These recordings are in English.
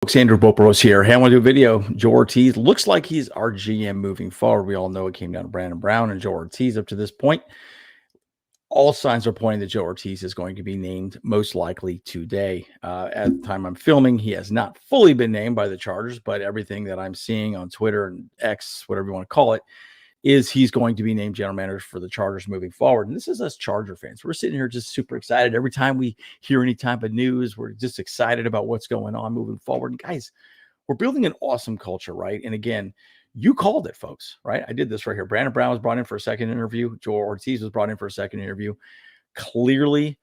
Folks, Andrew Bopros here. Hey, I want to do a video. Joe Ortiz looks like he's our GM moving forward. We all know it came down to Brandon Brown and Joe Ortiz up to this point. All signs are pointing that Joe Ortiz is going to be named most likely today. At the time I'm filming, he has not fully been named by the Chargers, but everything that I'm seeing on Twitter and X, whatever you want to call it, is he's going to be named general manager for the Chargers moving forward. And this is us Charger fans. We're sitting here just super excited. Every time we hear any type of news, we're just excited about what's going on moving forward. And guys, we're building an awesome culture, right? And again, you called it, folks, right? I did this right here. Brandon Brown was brought in for a second interview. Joe Ortiz was brought in for a second interview. Clearly,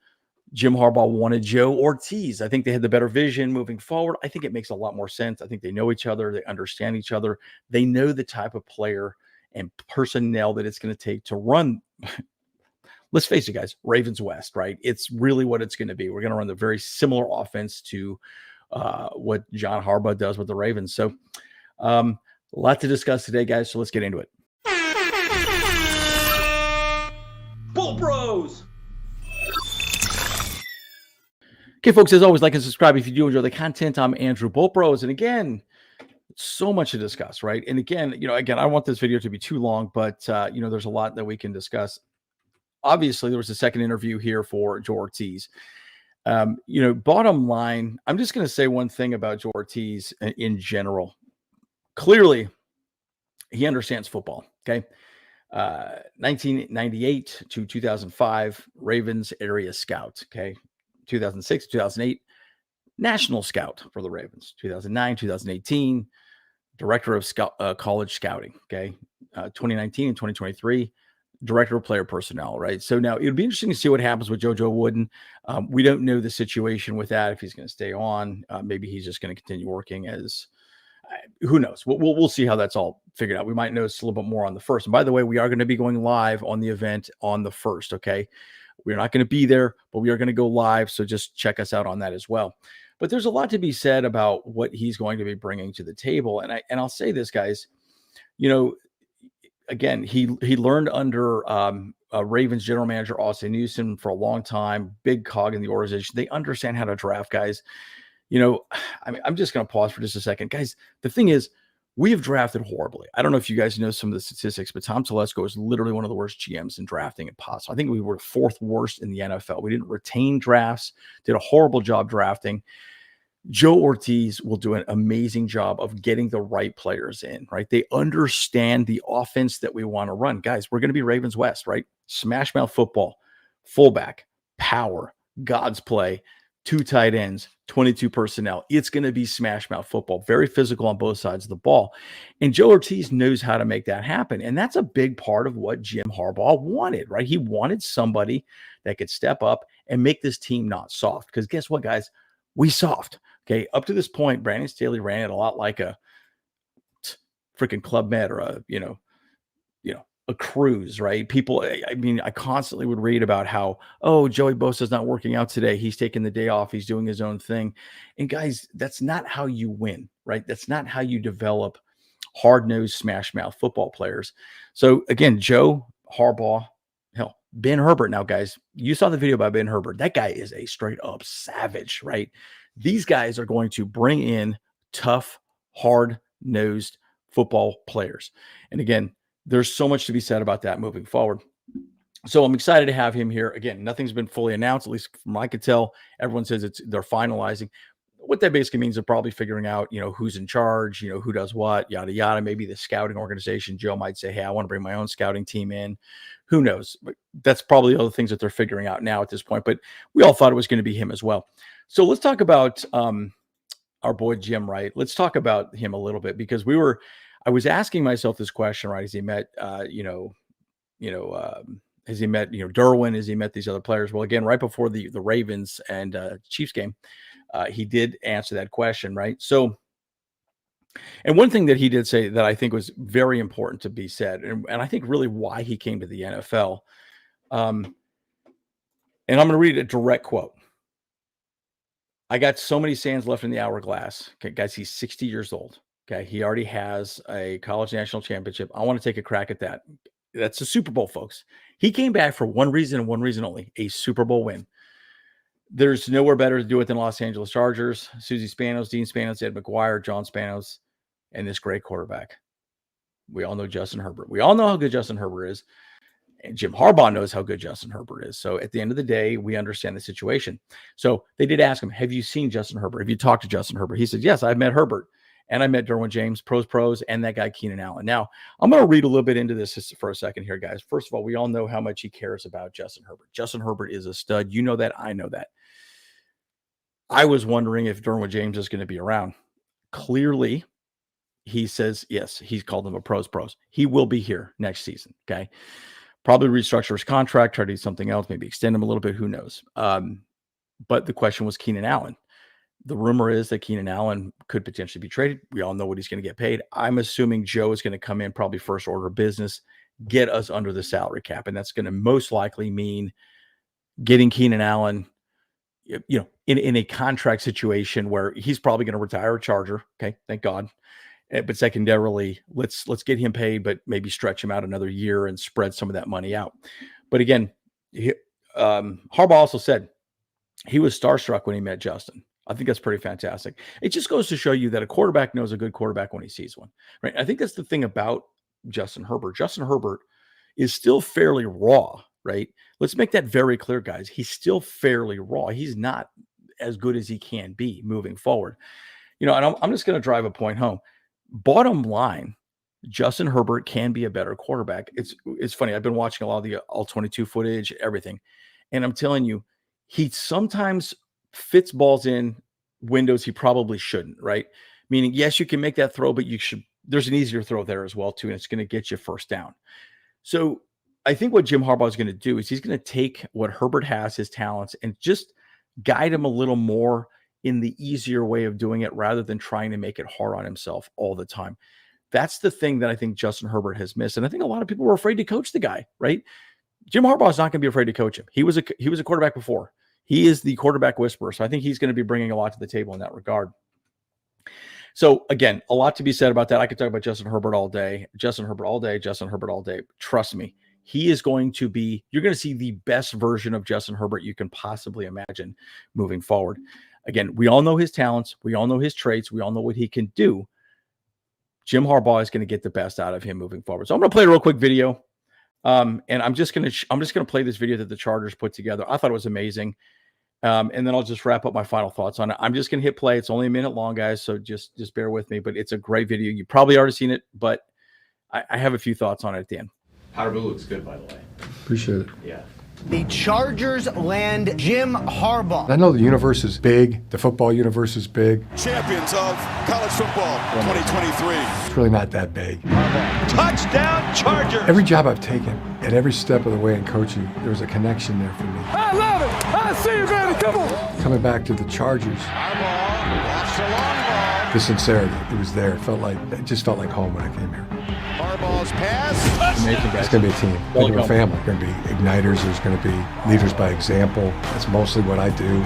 Jim Harbaugh wanted Joe Ortiz. I think they had the better vision moving forward. I think it makes a lot more sense. I think they know each other. They understand each other. They know the type of player and personnel that it's going to take to run, let's face it, guys, Ravens West, right? It's really what it's going to be. We're going to run the very similar offense to what John Harbaugh does with the Ravens. So a lot to discuss today, guys. So let's get into it. Bull Bros! Okay, folks, as always, like and subscribe if you do enjoy the content. I'm Andrew Bopros. And again, so much to discuss, right? And again, I don't want this video to be too long, but there's a lot that we can discuss. Obviously, there was a second interview here for Joe Ortiz. Bottom line, I'm just going to say one thing about Joe Ortiz in general. Clearly, he understands football. Okay, 1998 to 2005, Ravens area scout. Okay, 2006, 2008. National scout for the Ravens, 2009, 2018, director of college scouting, okay, 2019 and 2023, director of player personnel, right? So now it would be interesting to see what happens with JoJo Wooden. We don't know the situation with that, if he's going to stay on. Maybe he's just going to continue working as, who knows? We'll see how that's all figured out. We might know a little bit more on the 1st. And by the way, we are going to be going live on the event on the 1st, okay? We're not going to be there, but we are going to go live, so just check us out on that as well. But there's a lot to be said about what he's going to be bringing to the table. And I'll say this, guys, again, he learned under Ravens general manager, Austin Newsom, for a long time, big cog in the organization. They understand how to draft, guys. I'm just going to pause for just a second. Guys, the thing is, we have drafted horribly. I don't know if you guys know some of the statistics, but Tom Telesco is literally one of the worst GMs in drafting it possible. I think we were 4th worst in the NFL. We didn't retain drafts, did a horrible job drafting. Joe Ortiz will do an amazing job of getting the right players in, right? They understand the offense that we want to run. Guys, we're going to be Ravens West, right? Smash mouth football, fullback, power, God's play, 2 tight ends, 22 personnel. It's going to be smash mouth football, very physical on both sides of the ball. And Joe Ortiz knows how to make that happen. And that's a big part of what Jim Harbaugh wanted, right? He wanted somebody that could step up and make this team not soft. Because guess what, guys? We soft. Okay. Up to this point, Brandon Staley ran it a lot like a freaking Club Med or a cruise, right? People, I constantly would read about how, Joey Bosa's not working out today. He's taking the day off. He's doing his own thing. And guys, that's not how you win, right? That's not how you develop hard-nosed, smash-mouth football players. So again, Joe, Harbaugh, hell, Ben Herbert. Now, guys, you saw the video about Ben Herbert. That guy is a straight-up savage, right? These guys are going to bring in tough, hard-nosed football players. And again, there's so much to be said about that moving forward. So I'm excited to have him here. Again, nothing's been fully announced, at least from what I could tell. Everyone says they're finalizing. What that basically means, they're probably figuring out, who's in charge, who does what, yada, yada. Maybe the scouting organization, Joe might say, hey, I want to bring my own scouting team in. Who knows? But that's probably all the things that they're figuring out now at this point. But we all thought it was going to be him as well. So let's talk about our boy Jim, right? Let's talk about him a little bit, because I was asking myself this question, right? Has he met, has he met, Derwin? Has he met these other players? Well, again, right before the Ravens and Chiefs game, he did answer that question, right? So, and one thing that he did say that I think was very important to be said, and I think really why he came to the NFL, and I'm going to read a direct quote. I got so many sands left in the hourglass. Okay, guys, he's 60 years old. Okay, he already has a college national championship. I want to take a crack at that. That's the Super Bowl, folks. He came back for one reason and one reason only, a Super Bowl win. There's nowhere better to do it than Los Angeles Chargers. Susie Spanos, Dean Spanos, Ed McGuire, John Spanos, and this great quarterback. We all know Justin Herbert. We all know how good Justin Herbert is. And Jim Harbaugh knows how good Justin Herbert is. So at the end of the day, we understand the situation. So they did ask him, have you seen Justin Herbert? Have you talked to Justin Herbert? He said, yes, I've met Herbert. And I met Derwin James, pros, and that guy Keenan Allen. Now, I'm going to read a little bit into this for a second here, guys. First of all, we all know how much he cares about Justin Herbert. Justin Herbert is a stud. You know that. I know that. I was wondering if Derwin James is going to be around. Clearly, he says, yes, he's called them a pros. He will be here next season, okay? Probably restructure his contract, try to do something else, maybe extend him a little bit, who knows? But the question was Keenan Allen. The rumor is that Keenan Allen could potentially be traded. We all know what he's going to get paid. I'm assuming Joe is going to come in, probably first order of business, get us under the salary cap, and that's going to most likely mean getting Keenan Allen, you know, in a contract situation where he's probably going to retire a Charger. Okay, thank God. But secondarily, let's get him paid, but maybe stretch him out another year and spread some of that money out. But again, Harbaugh also said he was starstruck when he met Justin. I think that's pretty fantastic. It just goes to show you that a quarterback knows a good quarterback when he sees one, right? I think that's the thing about Justin Herbert. Justin Herbert is still fairly raw, right? Let's make that very clear, guys. He's still fairly raw. He's not as good as he can be moving forward. You know, and I'm just going to drive a point home. Bottom line, Justin Herbert can be a better quarterback. It's funny. I've been watching a lot of the all-22 footage, everything. And I'm telling you, he sometimes fits balls in windows he probably shouldn't, right? Meaning, yes, you can make that throw, but there's an easier throw there as well, too, and it's going to get you first down. So I think what Jim Harbaugh is going to do is he's going to take what Herbert has, his talents, and just guide him a little more in the easier way of doing it rather than trying to make it hard on himself all the time. That's the thing that I think Justin Herbert has missed. And I think a lot of people were afraid to coach the guy, right? Jim Harbaugh is not going to be afraid to coach him. He was a quarterback before. He is the quarterback whisperer. So I think he's going to be bringing a lot to the table in that regard. So again, a lot to be said about that. I could talk about Justin Herbert all day. Justin Herbert all day. Trust me. He is going to be, you're going to see the best version of Justin Herbert you can possibly imagine moving forward. Again, we all know his talents. We all know his traits. We all know what he can do. Jim Harbaugh is going to get the best out of him moving forward. So I'm going to play a real quick video. And I'm just going to play this video that the Chargers put together. I thought it was amazing. And then I'll just wrap up my final thoughts on it. I'm just going to hit play. It's only a minute long, guys. So just bear with me, but it's a great video. You probably already seen it, but I have a few thoughts on it at the end. Powder blue looks good, by the way. Appreciate it. Yeah. The Chargers land Jim Harbaugh. I know the universe is big. The football universe is big. Champions of college football 2023. It's really not that big. Touchdown Chargers. Every job I've taken, at every step of the way in coaching, there was a connection there for me. I love it. I see you, man. Come on. Coming back to the Chargers, Harbaugh lost a long ball. the sincerity, it was there. It just felt like home when I came here. Harbaugh's pass. Amazing, guys. It's going to be a team. Think of a family. There's going to be igniters. There's going to be leaders by example. That's mostly what I do.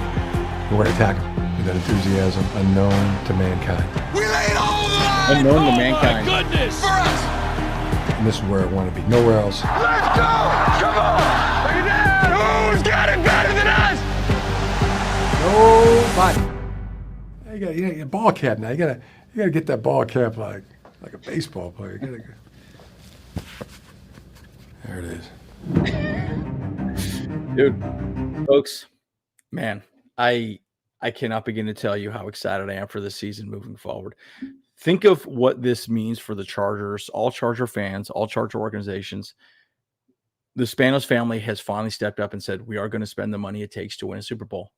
We're going to attack them with that enthusiasm unknown to mankind. We laid all the line. Unknown to mankind. My goodness. For us. And this is where I want to be. Nowhere else. Let's go. Come on. Look at that. Who's got it better than us? Nobody. You got a ball cap now. You gotta get that ball cap like a baseball player. There it is. Dude, folks, man, I cannot begin to tell you how excited I am for this season moving forward. Think of what this means for the Chargers, all Charger fans, all Charger organizations. The Spanos family has finally stepped up and said, we are going to spend the money it takes to win a Super Bowl.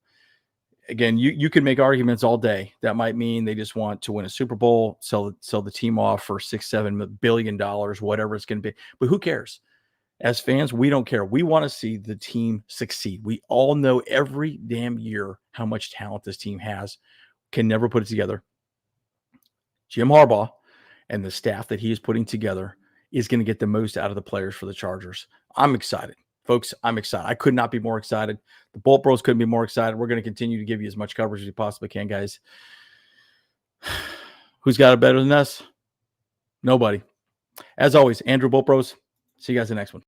Again, you can make arguments all day. That might mean they just want to win a Super Bowl, sell the team off for $6-7 billion, whatever it's going to be. But who cares? As fans, we don't care. We want to see the team succeed. We all know every damn year how much talent this team has. Can never put it together. Jim Harbaugh and the staff that he is putting together is going to get the most out of the players for the Chargers. I'm excited. Folks, I'm excited. I could not be more excited. The Bolt Bros couldn't be more excited. We're going to continue to give you as much coverage as we possibly can, guys. Who's got it better than us? Nobody. As always, Andrew Bolt Bros. See you guys in the next one.